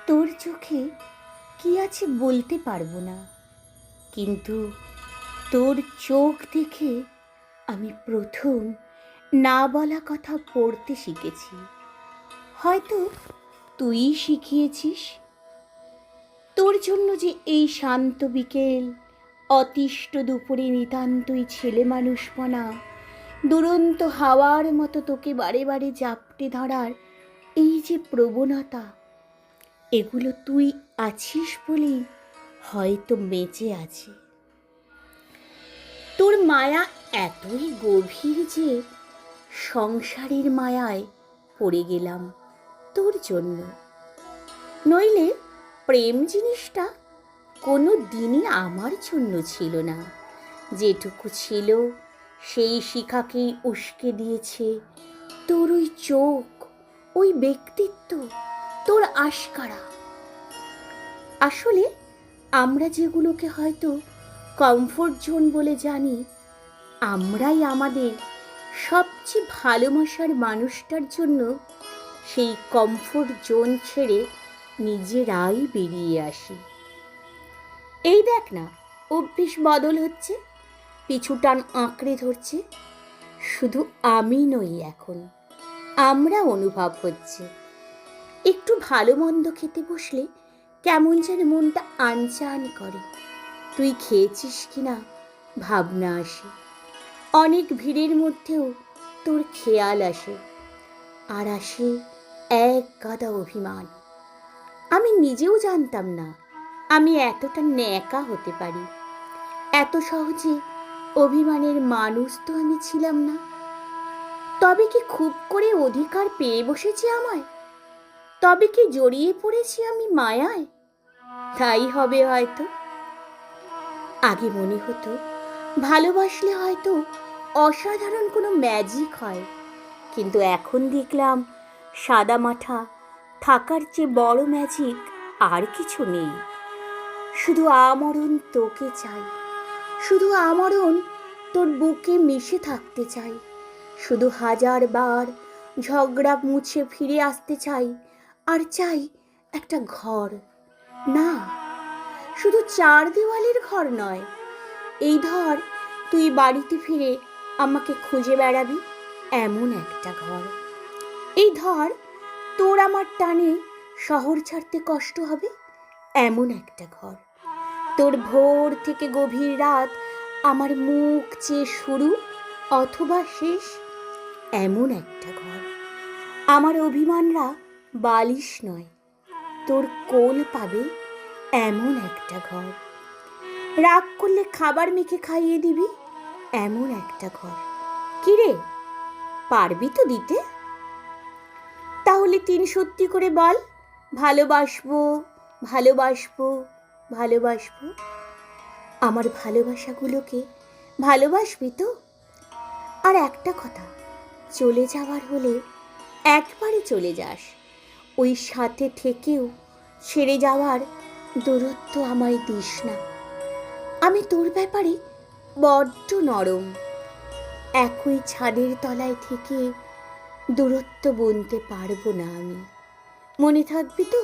তোর চোখে কি আছে বলতে পারবো না, কিন্তু তোর চোখ দেখে আমি প্রথম না বলা কথা পড়তে শিখেছি। হয়তো তুই শিখিয়েছিস। তোর জন্য যে এই শান্ত বিকেল, অতিষ্ঠ দুপুরে নিতান্তই ছেলে মানুষপনা, দুরন্ত হাওয়ার মতো তোকে বারে বারে জাপটে ধরার এই যে প্রবণতা, এগুলো তুই আছিস বলেই হয়তো বেঁচে আছে। তোর মায়া এতই গভীর যে সংসারের মায়ায় পড়ে গেলাম তোর জন্য। নইলে প্রেম জিনিসটা কোনো দিনই আমার জন্য ছিল না। যেটুকু ছিল সেই শিখাকেই উস্কে দিয়েছে তোর ওই চোখ, ওই ব্যক্তিত্ব, তোর আশকারা। আসলে আমরা যেগুলোকে হয়তো কমফোর্ট জোন বলে জানি, আমরাই আমাদের সবচেয়ে ভালোবাসার মানুষটার জন্য সেই কমফোর্ট জোন ছেড়ে নিজেরাই বেরিয়ে আসি। এই দেখ না, অভ্যেস বদল হচ্ছে, পিছু টান আঁকড়ে ধরছে। শুধু আমি নই, এখন আমরা অনুভব হচ্ছে। একটু ভালো মন্দ খেতে বসলে কেমন যেন মনটা আনচান করে। তুই খেয়েছিস কিনা ভাবনা আসে। অনেক ভিড়ের মধ্যেও তোর খেয়াল আসে, আর আসে এক গাদা অভিমান। আমি নিজেও জানতাম না আমি এতটা ন্যাকা হতে পারি। এত সহজে অভিমানের মানুষ তো আমি ছিলাম না। তবে কি খুব করে অধিকার পেয়ে বসেছি আমায়? তবে কি জড়িয়ে পড়েছি আমি মায়ায়? তাই হবে হয়তো। আগে মনে হতো ভালোবাসলে হয়তো অসাধারণ কোনো ম্যাজিক হয়, কিন্তু এখন দেখলাম সাদা মাঠা থাকার চেয়ে বড় ম্যাজিক আর কিছু নেই। শুধু আমরণ তোকে চাই, শুধু আমরণ তোর বুকে মিশে থাকতে চাই, শুধু হাজার বার ঝগড়া মুছে ফিরে আসতে চাই। আর চাই একটা ঘর, না শুধু চার দেওয়ালের ঘর নয়। এই ধর তুই বাড়িতে ফিরে আমাকে খুঁজে বেড়াবি এমন একটা ঘর। এই ধর তোর আমার টানে শহর ছাড়তে কষ্ট হবে এমন একটা ঘর। তোর ভোর থেকে গভীর রাত আমার মুখ চেয়ে শুরু অথবা শেষ এমন একটা ঘর। আমার অভিমানরা বালিশ নয়, তোর কোল পাবে এমন একটা ঘর। রাগ করলে খাবার মেখে খাইয়ে দিবি এমন একটা ঘর। কিরে, পারবি তো দিতে? তাহলে তিন সত্যি করে বল, ভালোবাসবো ভালোবাসবো ভালোবাসবো। আমার ভালোবাসাগুলোকে ভালোবাসবি তো? আর একটা কথা, চলে যাওয়ার হলে একবারে চলে যাস। ওই সাথে থেকেও ছেড়ে যাওয়ার দূরত্ব আমায় দিস না। আমি তোর ব্যাপারে বড্ড নরম। একই ছাদের তলায় থেকে দূরত্ব গুনতে পারবো না আমি। মনে থাকবি তো?